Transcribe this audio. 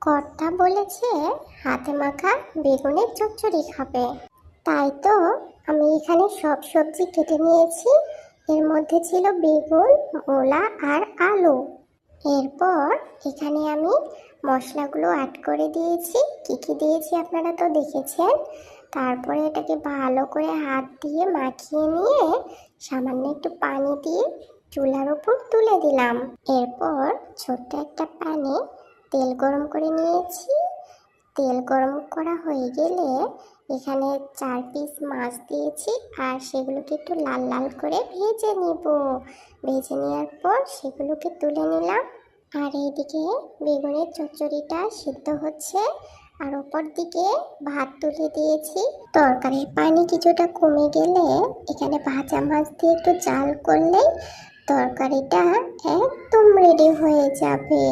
কর্তা বলেছে হাতে মাখা বেগুনের চচ্চড়ি খাবে। তাই তো আমি এখানে সব সবজি কেটে নিয়েছি। এর মধ্যে ছিল বেগুন, মূলা আর আলু। এরপর এখানে আমি মশলাগুলো অ্যাড করে দিয়েছি। কী কী দিয়েছি আপনারা তো দেখেছেন। তারপরে এটাকে ভালো করে হাত দিয়ে মাখিয়ে নিয়ে সামান্য একটু পানি দিয়ে চুলার উপর তুলে দিলাম। এরপর ছোট্ট একটা প্যানে তেল গরম করে নিয়েছি। তেল গরম করা হয়ে গেলে এখানে 4 পিস মাছ দিয়েছি আর সেগুলোকে একটু লাল লাল করে ভেজে নিব। ভেজে নেওয়ার পর সেগুলোকে তুলে নিলাম। আর এইদিকে বেগুনের চচ্চড়িটা সিদ্ধ হচ্ছে আর ওপর দিকে ভাত তুলে দিয়েছি। তরকারির পানি কিছুটা কমে গেলে এখানে ভাজা মাছ দিয়ে একটু জাল করলেই তরকারিটা একদম রেডি হয়ে যাবে।